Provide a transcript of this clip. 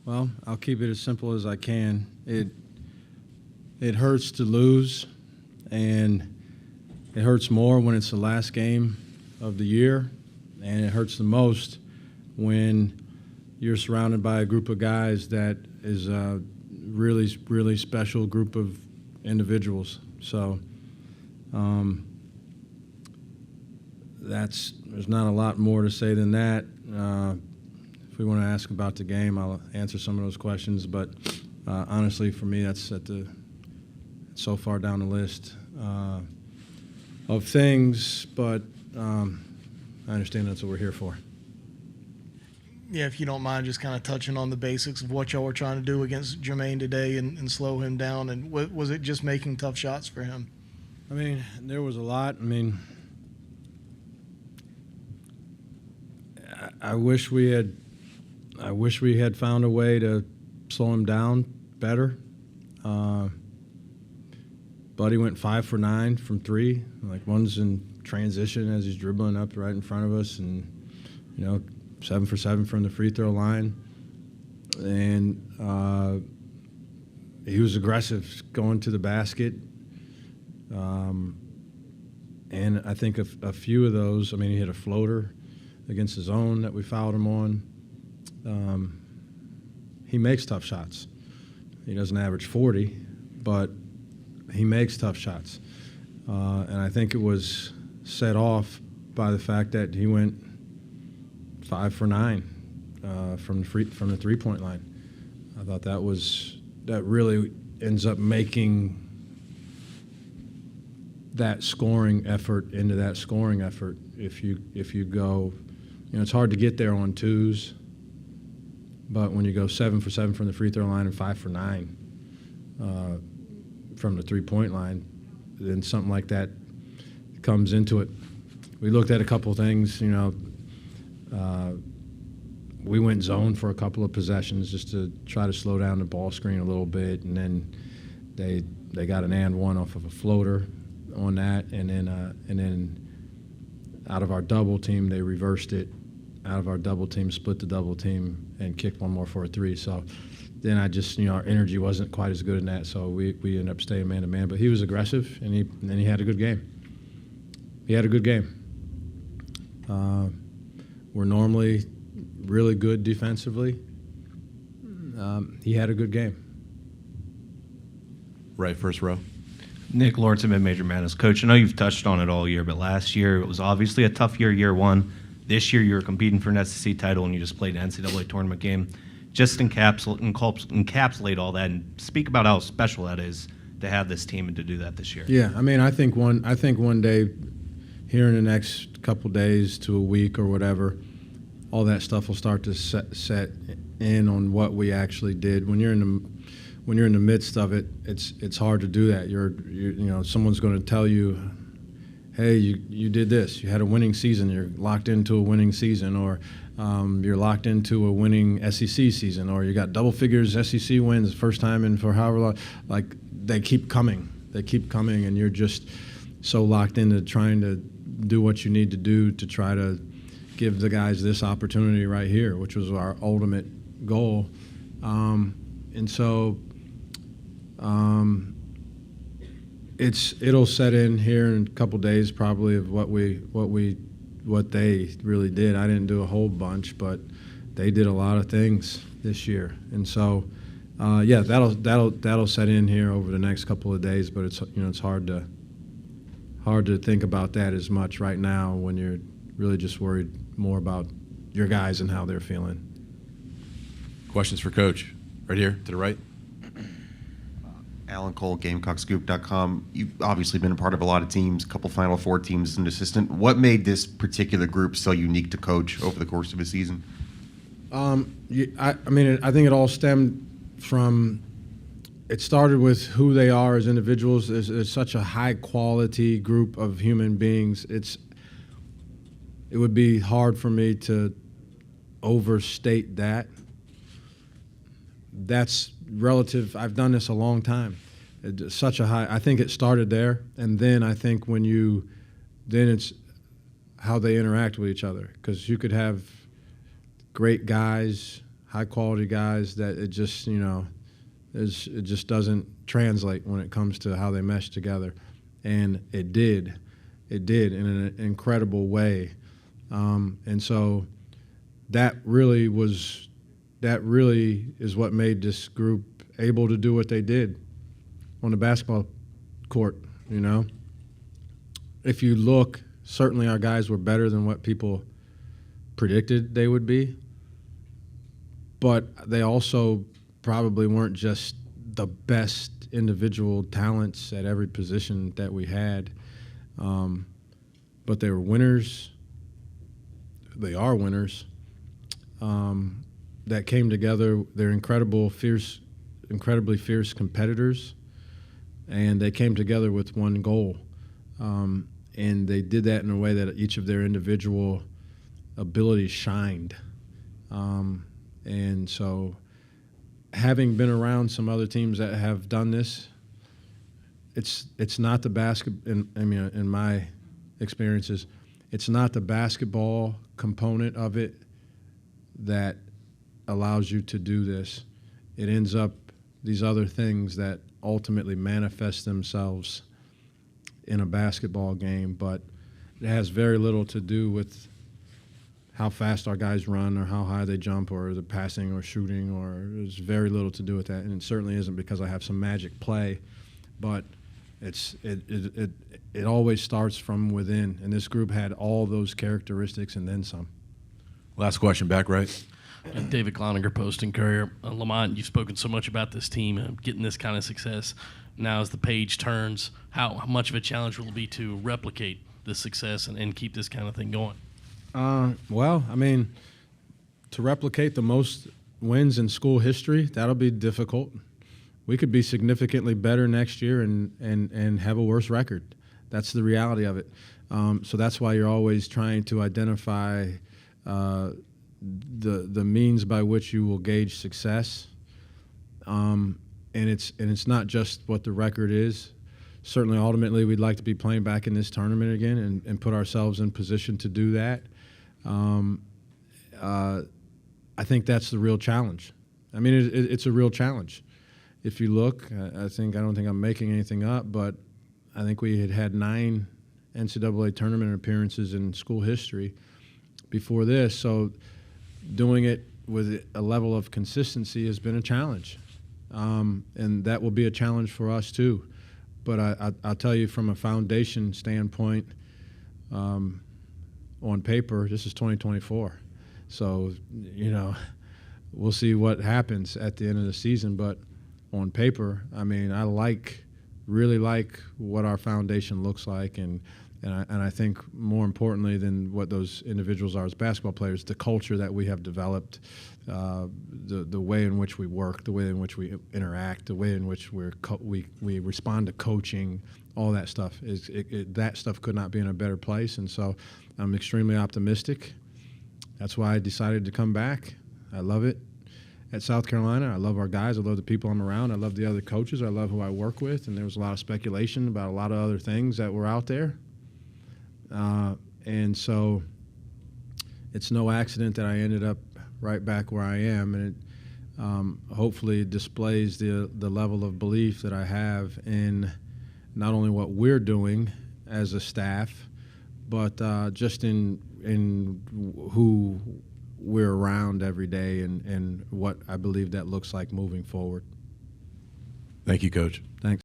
Well, I'll keep it as simple as I can. It hurts to lose, and it hurts more when it's the last game of the year, and it hurts the most when you're surrounded by a group of guys that is a really, really special group of individuals. So there's not a lot more to say than that. If we want to ask about the game, I'll answer some of those questions. But honestly, for me, that's so far down the list of things. But I understand that's what we're here for. Yeah, if you don't mind just kind of touching on the basics of what y'all were trying to do against Jermaine today and slow him down. And was it just making tough shots for him? I mean, there was a lot. I mean, I wish we had found a way to slow him down better. Buddy went 5 for 9 from 3. Like, one's in transition as he's dribbling up right in front of us, and 7 for 7 from the free throw line. And he was aggressive going to the basket. And I think a few of those, I mean, he hit a floater against his own that we fouled him on. He makes tough shots. He doesn't average 40, but he makes tough shots. And I think it was set off by the fact that he went 5 for 9 from the three-point line. I thought that really ends up making that scoring effort into that scoring effort. If you go, it's hard to get there on twos, but when you go 7 for 7 from the free throw line and 5 for 9 from the three-point line, then something like that comes into it. We looked at a couple things, we went zone for a couple of possessions just to try to slow down the ball screen a little bit, and then they got an and one off of a floater on that, and then out of our double team they reversed it. Out of our double team, split the double team and kicked one more for a 3. So then our energy wasn't quite as good in that, so we ended up staying man to man. But he was aggressive, and he had a good game. He had a good game. We're normally really good defensively. He had a good game. Right, first row. Nick Lawrence, Mid-Major Madness. Coach, I know you've touched on it all year, but last year it was obviously a tough year one. This year you were competing for an SEC title and you just played an NCAA tournament game. Just encapsulate all that and speak about how special that is to have this team and to do that this year. Yeah, I mean, I think one day, here in the next couple days to a week or whatever, all that stuff will start to set in on what we actually did. When you're in the midst of it, it's hard to do that. Someone's going to tell you, hey, you did this. You had a winning season. You're locked into a winning season, or you're locked into a winning SEC season, or you got double figures SEC wins first time in for however long. Like, they keep coming. And you're just so locked into trying to do what you need to do to try to give the guys this opportunity right here, which was our ultimate goal. And so it'll set in here in a couple days probably of what they really did. I didn't do a whole bunch, but they did a lot of things this year. And so that'll set in here over the next couple of days, but it's hard to think about that as much right now when you're really just worried more about your guys and how they're feeling. Questions for Coach? Right here to the right. Alan Cole, GamecockScoop.com. You've obviously been a part of a lot of teams, a couple Final Four teams as an assistant. What made this particular group so unique to coach over the course of a season? I think it all stemmed from, it started with who they are as individuals. There's such a high-quality group of human beings. It would be hard for me to overstate that. That's relative. I've done this a long time. It's such a high. I think it started there, and then I think then it's how they interact with each other. Because you could have great guys, high quality guys that it just it just doesn't translate when it comes to how they mesh together, and it did in an incredible way, and so that really is what made this group able to do what they did on the basketball court. If you look, certainly our guys were better than what people predicted they would be, but they also probably weren't just the best individual talents at every position that we had, but they were winners. They are winners that came together. They're incredibly fierce competitors, and they came together with one goal. And they did that in a way that each of their individual abilities shined. And so, having been around some other teams that have done this, it's not the in my experiences, it's not the basketball component of it that allows you to do this. It ends up these other things that ultimately manifest themselves in a basketball game, but it has very little to do with how fast our guys run or how high they jump or the passing or shooting, or there's very little to do with that. And it certainly isn't because I have some magic play, but it always starts from within, and this group had all those characteristics and then some. Last question, back right. David Cloninger, Post and Courier. Lamont, you've spoken so much about this team getting this kind of success. Now, as the page turns, how much of a challenge will it be to replicate this success and keep this kind of thing going? Well, I mean, to replicate the most wins in school history, that'll be difficult. We could be significantly better next year and have a worse record. That's the reality of it. So that's why you're always trying to identify the means by which you will gauge success. And it's not just what the record is. Certainly, ultimately, we'd like to be playing back in this tournament again and put ourselves in position to do that. I think that's the real challenge. I mean, it's a real challenge. If you look, I don't think I'm making anything up, but I think we had 9 NCAA tournament appearances in school history before this. So doing it with a level of consistency has been a challenge. And that will be a challenge for us too. But I'll tell you, from a foundation standpoint, on paper, this is 2024. So, we'll see what happens at the end of the season. But on paper, I mean, I really like what our foundation looks like, and I think more importantly than what those individuals are as basketball players, the culture that we have developed, the way in which we work, the way in which we interact, the way in which we respond to coaching, all that stuff that stuff could not be in a better place. And so I'm extremely optimistic. That's why I decided to come back. I love it at South Carolina. I love our guys. I love the people I'm around. I love the other coaches. I love who I work with. And there was a lot of speculation about a lot of other things that were out there. And so it's no accident that I ended up right back where I am. And it hopefully displays the level of belief that I have in not only what we're doing as a staff, but just in who we're around every day and what I believe that looks like moving forward. Thank you, Coach. Thanks.